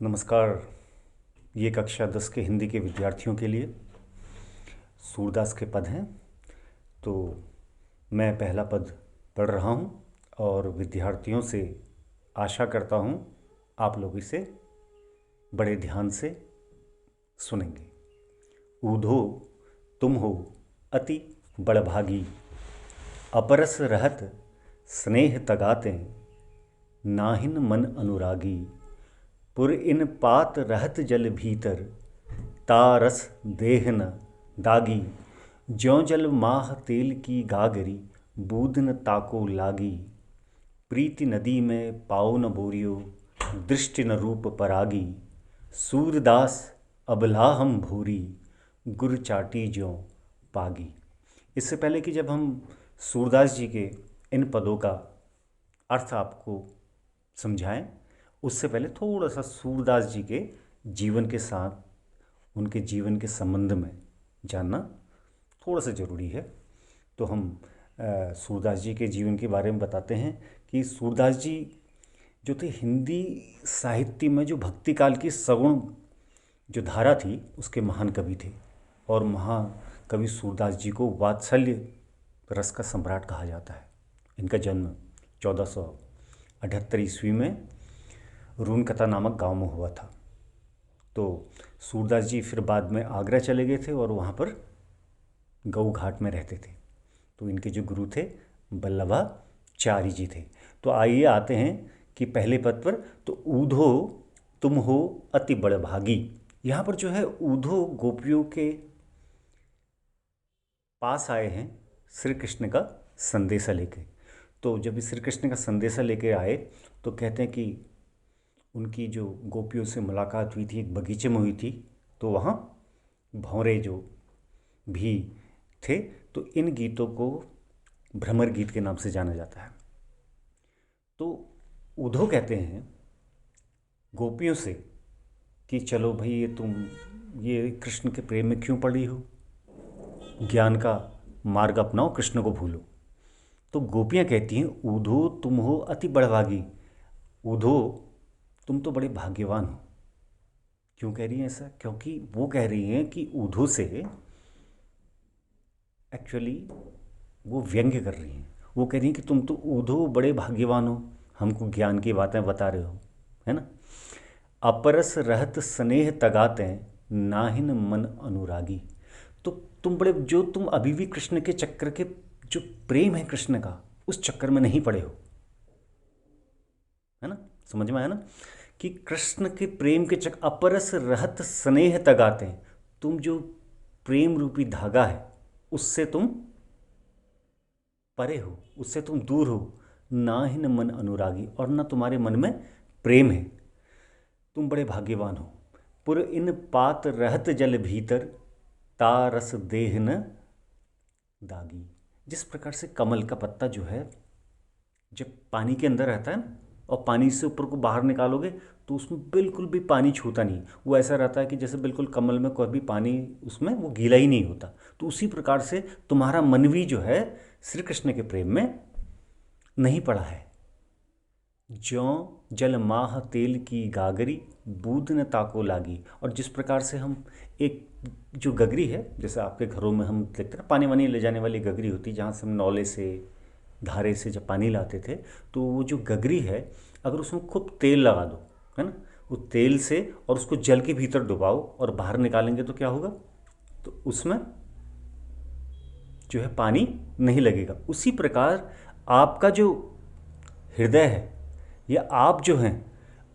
नमस्कार। ये कक्षा 10 के हिंदी के विद्यार्थियों के लिए सूरदास के पद हैं। तो मैं पहला पद पढ़ रहा हूँ और विद्यार्थियों से आशा करता हूँ आप लोग इसे बड़े ध्यान से सुनेंगे। ऊधो तुम हो अति बड़भागी, अपरस रहत स्नेह तगाते, नाहिन मन अनुरागी। पुर इन पात रहत जल भीतर, तारस देह न दागी। ज्यों जल माह तेल की गागरी, बूद न ताको लागी। प्रीति नदी में पाओ न बोरियो, दृष्टि न रूप परागी। सूरदास अबला हम भूरी, गुर चाटी ज्यों पागी। इससे पहले कि जब हम सूरदास जी के इन पदों का अर्थ आपको समझाएं, उससे पहले थोड़ा सा सूरदास जी के जीवन के साथ उनके जीवन के संबंध में जानना थोड़ा सा ज़रूरी है। तो हम सूरदास जी के जीवन के बारे में बताते हैं कि सूरदास जी जो थे हिंदी साहित्य में जो भक्ति काल की सगुण जो धारा थी उसके महान कवि थे। और महाकवि सूरदास जी को वात्सल्य रस का सम्राट कहा जाता है। इनका जन्म 1478 ईस्वी में रूनकथा नामक गांव में हुआ था। तो सूरदास जी फिर बाद में आगरा चले गए थे और वहाँ पर गऊ घाट में रहते थे। तो इनके जो गुरु थे बल्लभाचार्य जी थे। तो आइए आते हैं कि पहले पद पर। तो ऊधो तुम हो अति बड़भागी। यहाँ पर जो है ऊधो गोपियों के पास आए हैं श्री कृष्ण का संदेशा लेके। तो जब श्री कृष्ण का संदेशा लेके आए तो कहते हैं कि उनकी जो गोपियों से मुलाकात हुई थी एक बगीचे में हुई थी। तो वहाँ भौरे जो भी थे, तो इन गीतों को भ्रमर गीत के नाम से जाना जाता है। तो उद्धव कहते हैं गोपियों से कि चलो भाई ये कृष्ण के प्रेम में क्यों पड़ी हो, ज्ञान का मार्ग अपनाओ, कृष्ण को भूलो। तो गोपियाँ कहती हैं ऊधो तुम हो अति बड़भागी। ऊधो तुम तो बड़े भाग्यवान हो। क्यों कह रही हैं ऐसा? क्योंकि वो कह रही हैं कि ऊधो से एक्चुअली वो व्यंग्य कर रही हैं। वो कह रही हैं कि तुम तो ऊधो बड़े भाग्यवान हो, हमको ज्ञान की बातें बता रहे हो, है ना। अपरस रहत स्नेह तगाते, नाहिन मन अनुरागी। तो तुम अभी भी कृष्ण के चक्कर के जो प्रेम है कृष्ण का, उस चक्कर में नहीं पड़े हो, है ना। समझ में आया ना कि कृष्ण के प्रेम के चक्कर अपरस रहत स्नेह तगाते हैं। तुम जो प्रेम रूपी धागा है उससे तुम परे हो, उससे तुम दूर हो। ना ही न मन अनुरागी, और ना तुम्हारे मन में प्रेम है। तुम बड़े भाग्यवान हो। पुर इन पात रहत जल भीतर, तारस देह न दागी। जिस प्रकार से कमल का पत्ता जो है जब पानी के अंदर रहता है ना, और पानी से ऊपर को बाहर निकालोगे तो उसमें बिल्कुल भी पानी छूता नहीं। वो ऐसा रहता है कि जैसे बिल्कुल कमल में कोई भी पानी उसमें वो गीला ही नहीं होता। तो उसी प्रकार से तुम्हारा मन भी जो है श्री कृष्ण के प्रेम में नहीं पड़ा है। ज्यों जल माह तेल की गागरी, बूंद न ताको लागी। और जिस प्रकार से हम एक जो गगरी है, जैसे आपके घरों में हम देखते हैं पानी वानी ले जाने वाली गगरी होती है, जहाँ से हम नौले से धारे से जब पानी लाते थे, तो वो जो गगरी है अगर उसमें खूब तेल लगा दो, है ना, वो तेल से, और उसको जल के भीतर डुबाओ और बाहर निकालेंगे तो क्या होगा, तो उसमें जो है पानी नहीं लगेगा। उसी प्रकार आपका जो हृदय है, या आप जो हैं,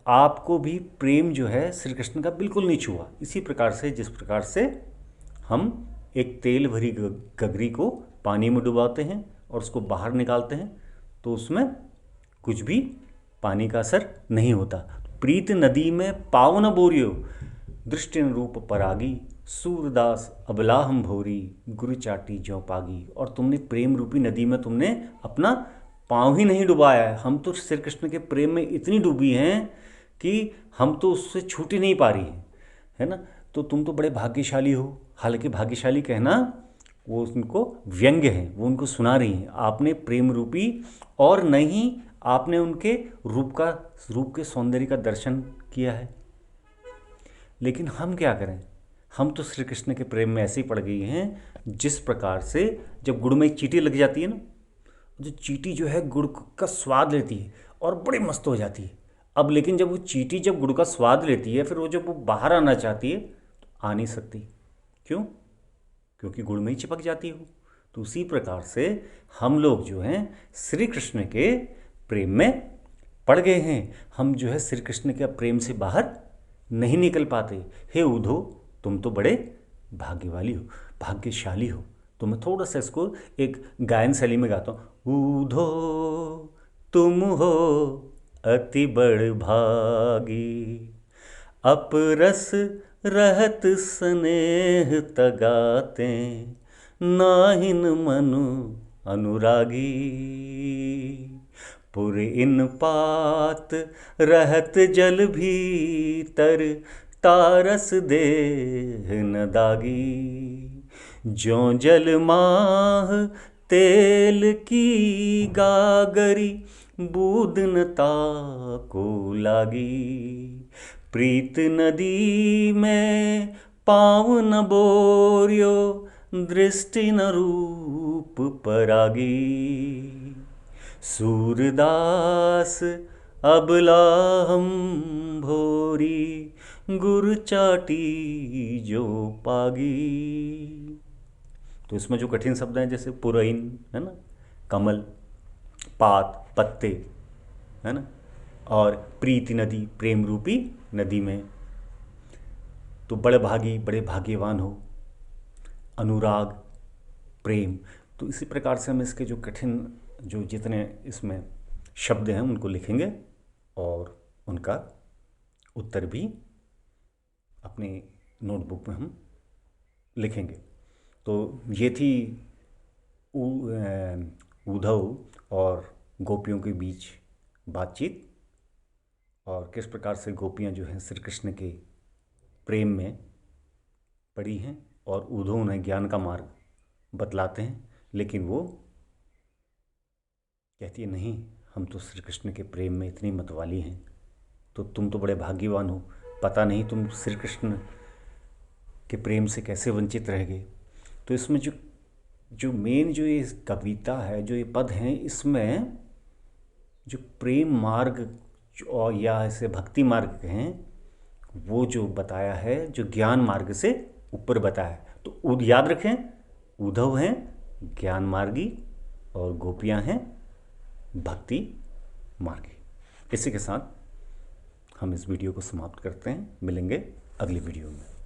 आपको भी प्रेम जो है श्री कृष्ण का बिल्कुल नहीं छुआ। इसी प्रकार से जिस प्रकार से हम एक तेल भरी गगरी को पानी में डुबाते हैं और उसको बाहर निकालते हैं तो उसमें कुछ भी पानी का असर नहीं होता। प्रीत नदी में पाव न बोरियो, दृष्टि रूप परागी। सूरदास अबला हम भोरी, गुरु चाटी ज्यों पागी। और तुमने प्रेम रूपी नदी में तुमने अपना पाँव ही नहीं डुबाया है। हम तो श्री कृष्ण के प्रेम में इतनी डूबी हैं कि हम तो उससे छूट ही नहीं पा रही हैं, है ना। तो तुम तो बड़े भाग्यशाली हो। हालांकि भाग्यशाली कहना वो उनको व्यंग्य है, वो उनको सुना रही हैं। आपने प्रेम रूपी, और नहीं आपने उनके रूप के सौंदर्य का दर्शन किया है, लेकिन हम क्या करें, हम तो श्री कृष्ण के प्रेम में ऐसे ही पड़ गई हैं जिस प्रकार से जब गुड़ में एक चींटी लग जाती है ना, जो चींटी जो है गुड़ का स्वाद लेती है और बड़ी मस्त हो जाती है। अब लेकिन जब वो चींटी जब गुड़ का स्वाद लेती है, फिर वो जब वो बाहर आना चाहती है तो आ नहीं सकती। क्यों? क्योंकि गुड़ में ही चिपक जाती हो। तो उसी प्रकार से हम लोग जो हैं श्री कृष्ण के प्रेम में पड़ गए हैं। हम जो है श्री कृष्ण के प्रेम से बाहर नहीं निकल पाते। हे उद्धव, तुम तो बड़े भाग्यवाली हो, भाग्यशाली हो। तो मैं थोड़ा सा इसको एक गायन शैली में गाता हूँ। उद्धव तुम हो अति बड़ भागी, अपरस रहत स्नेह तगाते, नाहिन मनु अनुरागी, पुर इन पात रहत जल भीतर, तारस देह न दागी, ज्यों जल माह तेल की गागरी, बूंद न ताको लागी, प्रीत नदी में पाँव न बोरियो, दृष्टि न रूप परागी, सूरदास अबला हम भोरी, गुर चाटी जो पागी। तो इसमें जो कठिन शब्द हैं जैसे पुरैन है ना, कमल, पात, पत्ते है ना, और प्रीति नदी, प्रेम रूपी नदी में, तो बड़े भागी, बड़े भाग्यवान हो, अनुराग, प्रेम। तो इसी प्रकार से हम इसके जो कठिन जो जितने इसमें शब्द हैं उनको लिखेंगे और उनका उत्तर भी अपनी नोटबुक में हम लिखेंगे। तो ये थी उद्धव और गोपियों के बीच बातचीत, और किस प्रकार से गोपियाँ जो हैं श्री कृष्ण के प्रेम में पड़ी हैं और उद्धव उन्हें ज्ञान का मार्ग बतलाते हैं, लेकिन वो कहती है नहीं, हम तो श्री कृष्ण के प्रेम में इतनी मतवाली हैं, तो तुम तो बड़े भाग्यवान हो, पता नहीं तुम श्री कृष्ण के प्रेम से कैसे वंचित रह गए। तो इसमें जो मेन जो ये कविता है, जो ये पद हैं, इसमें जो प्रेम मार्ग और या ऐसे भक्ति मार्ग हैं वो जो बताया है, जो ज्ञान मार्ग से ऊपर बताया है। तो याद रखें, उद्धव हैं ज्ञान मार्गी और गोपियाँ हैं भक्ति मार्गी। इसी के साथ हम इस वीडियो को समाप्त करते हैं, मिलेंगे अगली वीडियो में।